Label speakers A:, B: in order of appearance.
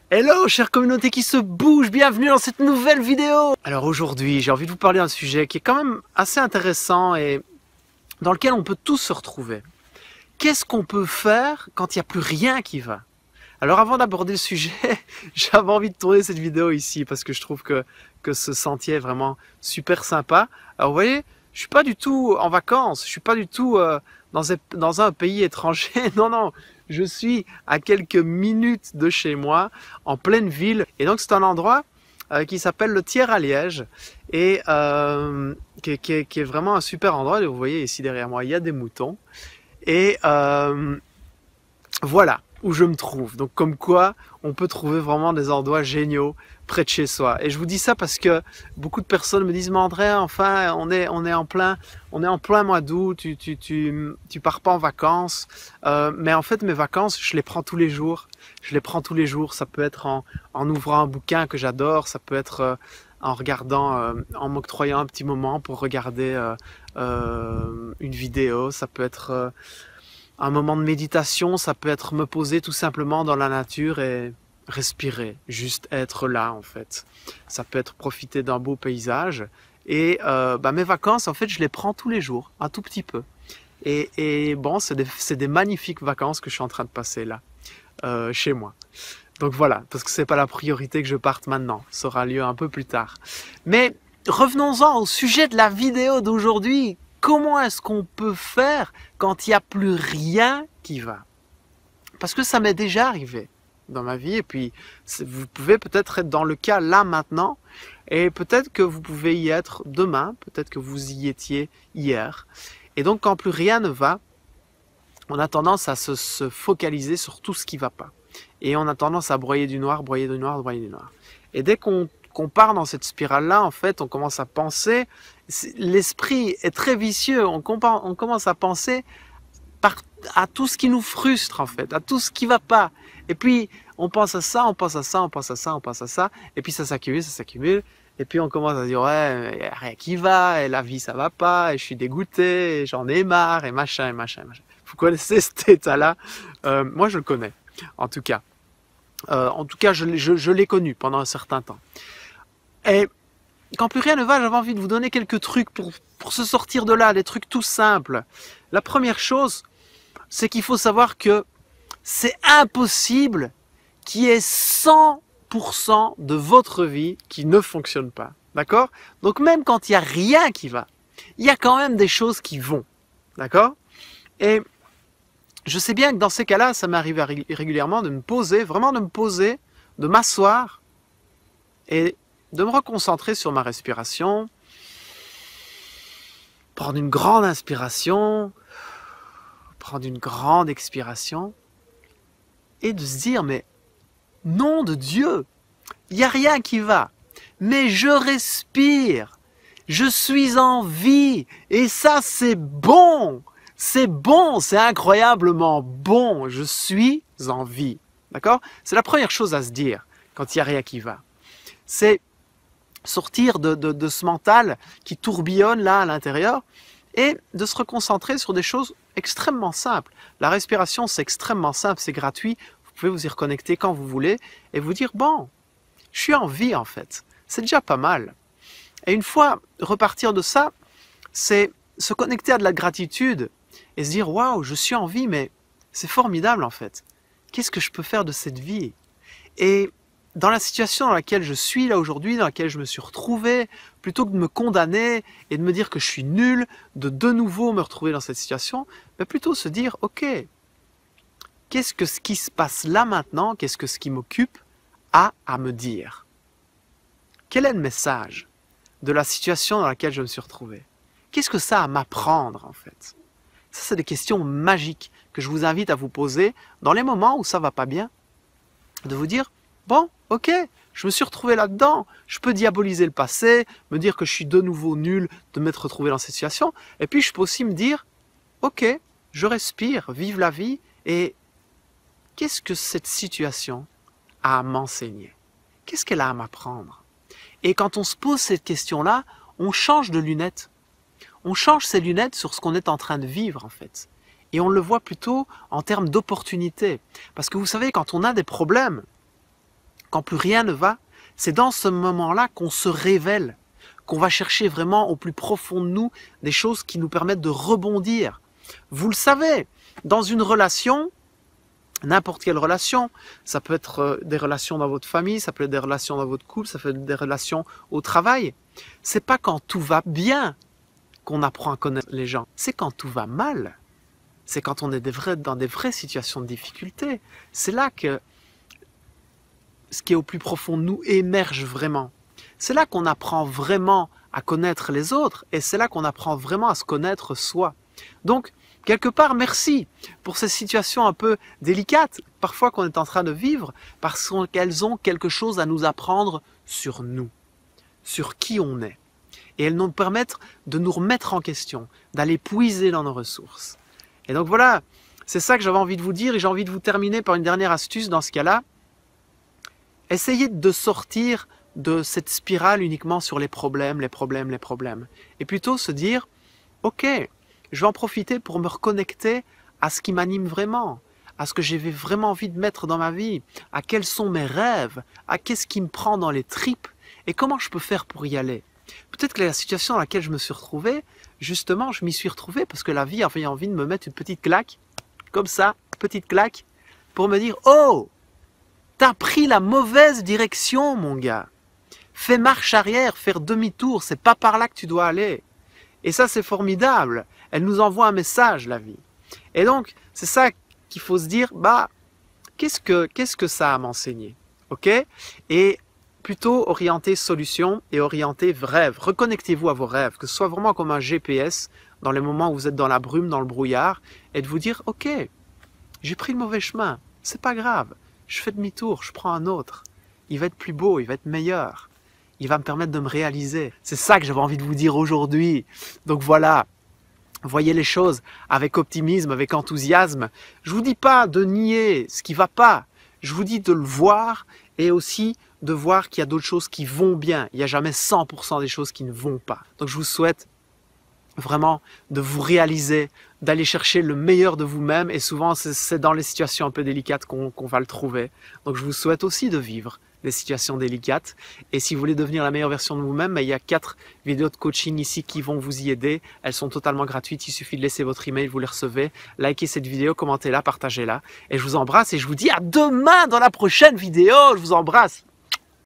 A: Hello chère communauté qui se bouge, bienvenue dans cette nouvelle vidéo. Alors aujourd'hui j'ai envie de vous parler d'un sujet qui est quand même assez intéressant et dans lequel on peut tous se retrouver. Qu'est-ce qu'on peut faire quand il n'y a plus rien qui va? Alors avant d'aborder le sujet, j'avais envie de tourner cette vidéo ici parce que je trouve que ce sentier est vraiment super sympa. Alors vous voyez, je suis pas du tout en vacances, je suis pas du tout dans un pays étranger, non, je suis à quelques minutes de chez moi, en pleine ville. Et donc c'est un endroit qui s'appelle le Thiers à Liège et qui est vraiment un super endroit. Et vous voyez ici derrière moi, il y a des moutons. Et voilà où je me trouve. Donc comme quoi, on peut trouver vraiment des endroits géniaux près de chez soi. Et je vous dis ça parce que beaucoup de personnes me disent « Mais André, enfin, on est en plein mois d'août, tu pars pas en vacances. » Mais en fait, mes vacances, je les prends tous les jours. Je les prends tous les jours. Ça peut être en ouvrant un bouquin que j'adore, ça peut être en regardant, en m'octroyant un petit moment pour regarder une vidéo, ça peut être un moment de méditation, ça peut être me poser tout simplement dans la nature et respirer, juste être là en fait. Ça peut être profiter d'un beau paysage. Et mes vacances, en fait, je les prends tous les jours, un tout petit peu. Et bon, c'est des magnifiques vacances que je suis en train de passer là, chez moi. Donc voilà, parce que c'est pas la priorité que je parte maintenant, ça aura lieu un peu plus tard. Mais revenons-en au sujet de la vidéo d'aujourd'hui. Comment est-ce qu'on peut faire quand il n'y a plus rien qui va? Parce que ça m'est déjà arrivé dans ma vie et puis vous pouvez peut-être être dans le cas là maintenant et peut-être que vous pouvez y être demain, peut-être que vous y étiez hier. Et donc quand plus rien ne va, on a tendance à se focaliser sur tout ce qui ne va pas. Et on a tendance à broyer du noir, broyer du noir, broyer du noir. Et dès qu'on part dans cette spirale-là, en fait, on commence à penser, l'esprit est très vicieux, on commence à penser à tout ce qui nous frustre, en fait, à tout ce qui ne va pas. Et puis, on pense à ça, on pense à ça, on pense à ça, on pense à ça, et puis ça s'accumule, et puis on commence à dire, ouais, il n'y a rien qui va, et la vie, ça va pas, et je suis dégoûté, et j'en ai marre, et machin, et machin, et machin. Vous connaissez cet état-là? Moi, je le connais, en tout cas. Je l'ai connu pendant un certain temps. Et quand plus rien ne va, j'avais envie de vous donner quelques trucs pour se sortir de là, des trucs tout simples. La première chose, c'est qu'il faut savoir que c'est impossible qu'il y ait 100% de votre vie qui ne fonctionne pas. D'accord? Donc même quand il n'y a rien qui va, il y a quand même des choses qui vont. D'accord? Et je sais bien que dans ces cas-là, ça m'arrive régulièrement de me poser, vraiment de me poser, de m'asseoir et de me reconcentrer sur ma respiration, prendre une grande inspiration, prendre une grande expiration et de se dire, mais nom de Dieu, il n'y a rien qui va, mais je respire, je suis en vie et ça c'est bon. C'est bon, c'est incroyablement bon, je suis en vie. D'accord? C'est la première chose à se dire quand il n'y a rien qui va. C'est sortir de ce mental qui tourbillonne là à l'intérieur et de se reconcentrer sur des choses extrêmement simples. La respiration, c'est extrêmement simple, c'est gratuit. Vous pouvez vous y reconnecter quand vous voulez et vous dire, bon, je suis en vie en fait. C'est déjà pas mal. Et une fois repartir de ça, c'est se connecter à de la gratitude et se dire, waouh, je suis en vie, mais c'est formidable en fait. Qu'est-ce que je peux faire de cette vie? Et dans la situation dans laquelle je suis là aujourd'hui, dans laquelle je me suis retrouvé, plutôt que de me condamner et de me dire que je suis nul, de nouveau me retrouver dans cette situation, mais plutôt se dire, ok, qu'est-ce que ce qui se passe là maintenant, qu'est-ce que ce qui m'occupe a à me dire? Quel est le message de la situation dans laquelle je me suis retrouvé? Qu'est-ce que ça a à m'apprendre en fait? Ça, c'est des questions magiques que je vous invite à vous poser dans les moments où ça va pas bien. De vous dire, bon, ok, je me suis retrouvé là-dedans, je peux diaboliser le passé, me dire que je suis de nouveau nul de m'être retrouvé dans cette situation, et puis je peux aussi me dire, ok, je respire, vive la vie, et qu'est-ce que cette situation a à m'enseigner? Qu'est-ce qu'elle a à m'apprendre? Et quand on se pose cette question-là, on change de lunettes. On change ses lunettes sur ce qu'on est en train de vivre en fait. Et on le voit plutôt en termes d'opportunités. Parce que vous savez, quand on a des problèmes, quand plus rien ne va, c'est dans ce moment-là qu'on se révèle, qu'on va chercher vraiment au plus profond de nous des choses qui nous permettent de rebondir. Vous le savez, dans une relation, n'importe quelle relation, ça peut être des relations dans votre famille, ça peut être des relations dans votre couple, ça peut être des relations au travail. C'est pas quand tout va bien qu'on apprend à connaître les gens, c'est quand tout va mal. C'est quand on est dans des vraies situations de difficulté. C'est là que ce qui est au plus profond de nous émerge vraiment. C'est là qu'on apprend vraiment à connaître les autres et c'est là qu'on apprend vraiment à se connaître soi. Donc, quelque part, merci pour ces situations un peu délicates, parfois qu'on est en train de vivre, parce qu'elles ont quelque chose à nous apprendre sur nous, sur qui on est. Et elles nous permettent de nous remettre en question, d'aller puiser dans nos ressources. Et donc voilà, c'est ça que j'avais envie de vous dire et j'ai envie de vous terminer par une dernière astuce dans ce cas-là. Essayez de sortir de cette spirale uniquement sur les problèmes, les problèmes, les problèmes. Et plutôt se dire, ok, je vais en profiter pour me reconnecter à ce qui m'anime vraiment, à ce que j'ai vraiment envie de mettre dans ma vie, à quels sont mes rêves, à qu'est-ce qui me prend dans les tripes et comment je peux faire pour y aller. Peut-être que la situation dans laquelle je me suis retrouvé, justement, je m'y suis retrouvé parce que la vie avait envie de me mettre une petite claque, comme ça, petite claque, pour me dire « Oh, t'as pris la mauvaise direction, mon gars. Fais marche arrière, faire demi-tour, c'est pas par là que tu dois aller. » Et ça, c'est formidable. Elle nous envoie un message, la vie. Et donc, c'est ça qu'il faut se dire, bah, qu'est-ce que ça a à m'enseigner? Ok? Et plutôt orienter solution et orienter rêve. Reconnectez-vous à vos rêves, que ce soit vraiment comme un GPS dans les moments où vous êtes dans la brume, dans le brouillard, et de vous dire, ok, j'ai pris le mauvais chemin, c'est pas grave, je fais demi-tour, je prends un autre. Il va être plus beau, il va être meilleur. Il va me permettre de me réaliser. C'est ça que j'avais envie de vous dire aujourd'hui. Donc voilà, voyez les choses avec optimisme, avec enthousiasme. Je vous dis pas de nier ce qui va pas. Je vous dis de le voir et aussi de voir qu'il y a d'autres choses qui vont bien. Il n'y a jamais 100% des choses qui ne vont pas. Donc je vous souhaite vraiment de vous réaliser, d'aller chercher le meilleur de vous-même et souvent c'est dans les situations un peu délicates qu'on va le trouver. Donc je vous souhaite aussi de vivre des situations délicates et si vous voulez devenir la meilleure version de vous-même, il y a 4 vidéos de coaching ici qui vont vous y aider. Elles sont totalement gratuites, il suffit de laisser votre email, vous les recevez. Likez cette vidéo, commentez-la, partagez-la et je vous embrasse et je vous dis à demain dans la prochaine vidéo. Je vous embrasse.